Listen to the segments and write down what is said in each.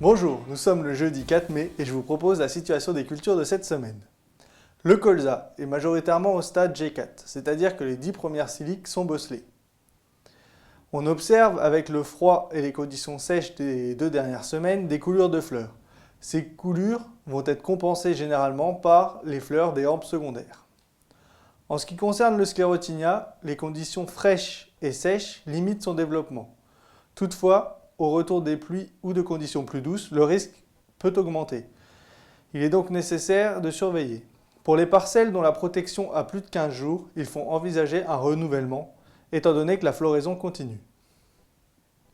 Bonjour, nous sommes le jeudi 4 mai et je vous propose la situation des cultures de cette semaine. Le colza est majoritairement au stade G4, c'est-à-dire que les 10 premières siliques sont bosselées. On observe avec le froid et les conditions sèches des 2 dernières semaines des coulures de fleurs. Ces coulures vont être compensées généralement par les fleurs des hampes secondaires. En ce qui concerne le sclérotinia, les conditions fraîches et sèches limitent son développement. Toutefois, au retour des pluies ou de conditions plus douces, le risque peut augmenter. Il est donc nécessaire de surveiller. Pour les parcelles dont la protection a plus de 15 jours, il faut envisager un renouvellement, étant donné que la floraison continue.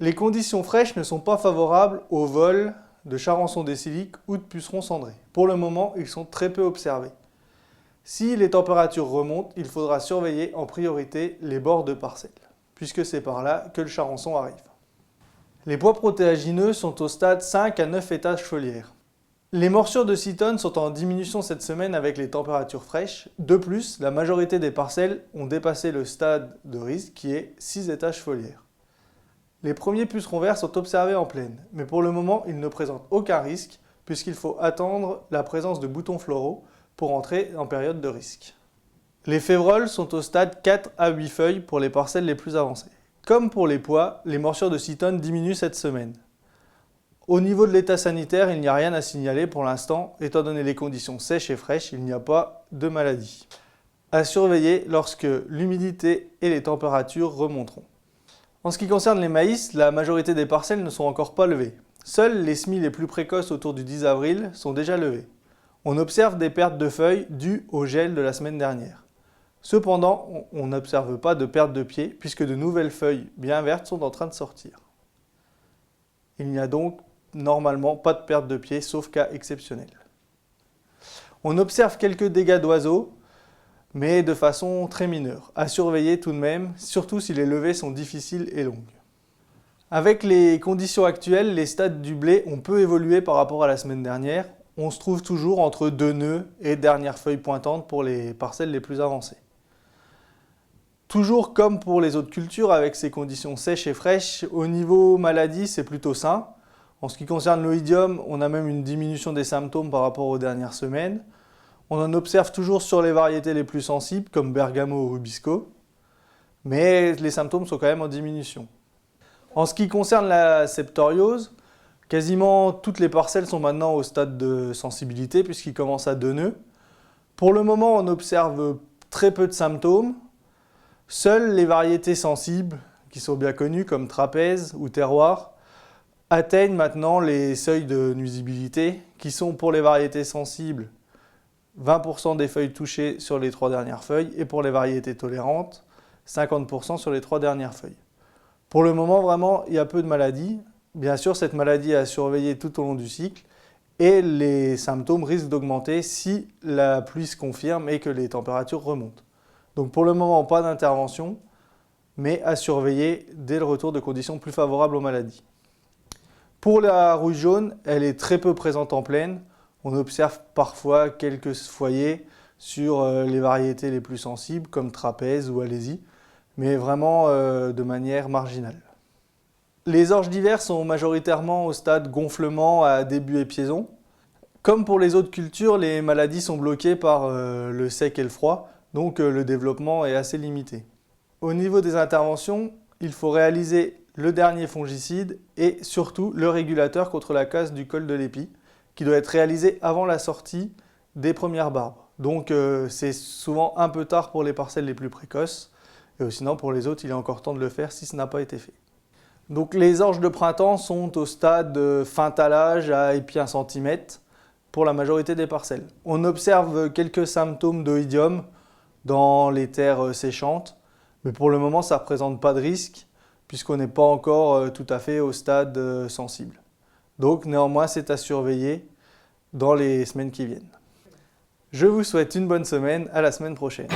Les conditions fraîches ne sont pas favorables au vol de charançons déciliques ou de pucerons cendrés. Pour le moment, ils sont très peu observés. Si les températures remontent, il faudra surveiller en priorité les bords de parcelles, puisque c'est par là que le charançon arrive. Les pois protéagineux sont au stade 5 à 9 étages foliaires. Les morsures de cytone sont en diminution cette semaine avec les températures fraîches. De plus, la majorité des parcelles ont dépassé le stade de risque qui est 6 étages foliaires. Les premiers pucerons verts sont observés en plaine, mais pour le moment, ils ne présentent aucun risque puisqu'il faut attendre la présence de boutons floraux pour entrer en période de risque. Les févroles sont au stade 4 à 8 feuilles pour les parcelles les plus avancées. Comme pour les pois, les morsures de cytone diminuent cette semaine. Au niveau de l'état sanitaire, il n'y a rien à signaler pour l'instant, étant donné les conditions sèches et fraîches, il n'y a pas de maladie. À surveiller lorsque l'humidité et les températures remonteront. En ce qui concerne les maïs, la majorité des parcelles ne sont encore pas levées. Seuls les semis les plus précoces autour du 10 avril sont déjà levés. On observe des pertes de feuilles dues au gel de la semaine dernière. Cependant, on n'observe pas de perte de pied puisque de nouvelles feuilles bien vertes sont en train de sortir. Il n'y a donc normalement pas de perte de pied sauf cas exceptionnel. On observe quelques dégâts d'oiseaux, mais de façon très mineure. À surveiller tout de même, surtout si les levées sont difficiles et longues. Avec les conditions actuelles, les stades du blé ont peu évolué par rapport à la semaine dernière. On se trouve toujours entre 2 nœuds et dernières feuilles pointantes pour les parcelles les plus avancées. Toujours comme pour les autres cultures, avec ces conditions sèches et fraîches, au niveau maladie, c'est plutôt sain. En ce qui concerne l'oïdium, on a même une diminution des symptômes par rapport aux dernières semaines. On en observe toujours sur les variétés les plus sensibles, comme Bergamo ou Rubisco, mais les symptômes sont quand même en diminution. En ce qui concerne la septoriose, quasiment toutes les parcelles sont maintenant au stade de sensibilité, puisqu'ils commencent à 2 nœuds. Pour le moment, on observe très peu de symptômes. Seules les variétés sensibles, qui sont bien connues comme trapèze ou terroir, atteignent maintenant les seuils de nuisibilité, qui sont pour les variétés sensibles 20% des feuilles touchées sur les 3 dernières feuilles, et pour les variétés tolérantes, 50% sur les 3 dernières feuilles. Pour le moment, vraiment, il y a peu de maladies. Bien sûr, cette maladie est à surveiller tout au long du cycle, et les symptômes risquent d'augmenter si la pluie se confirme et que les températures remontent. Donc pour le moment, pas d'intervention, mais à surveiller dès le retour de conditions plus favorables aux maladies. Pour la rouille jaune, elle est très peu présente en plaine. On observe parfois quelques foyers sur les variétés les plus sensibles, comme trapèze ou alésie, mais vraiment de manière marginale. Les orges d'hiver sont majoritairement au stade gonflement à début épiaison. Comme pour les autres cultures, les maladies sont bloquées par le sec et le froid, donc le développement est assez limité. Au niveau des interventions, il faut réaliser le dernier fongicide et surtout le régulateur contre la casse du col de l'épi, qui doit être réalisé avant la sortie des premières barbes. Donc c'est souvent un peu tard pour les parcelles les plus précoces, et sinon pour les autres il est encore temps de le faire si ce n'a pas été fait. Donc les orges de printemps sont au stade fin talage à épi 1 cm pour la majorité des parcelles. On observe quelques symptômes d'oïdium dans les terres séchantes, mais pour le moment ça ne représente pas de risque puisqu'on n'est pas encore tout à fait au stade sensible. Donc néanmoins c'est à surveiller dans les semaines qui viennent. Je vous souhaite une bonne semaine, à la semaine prochaine.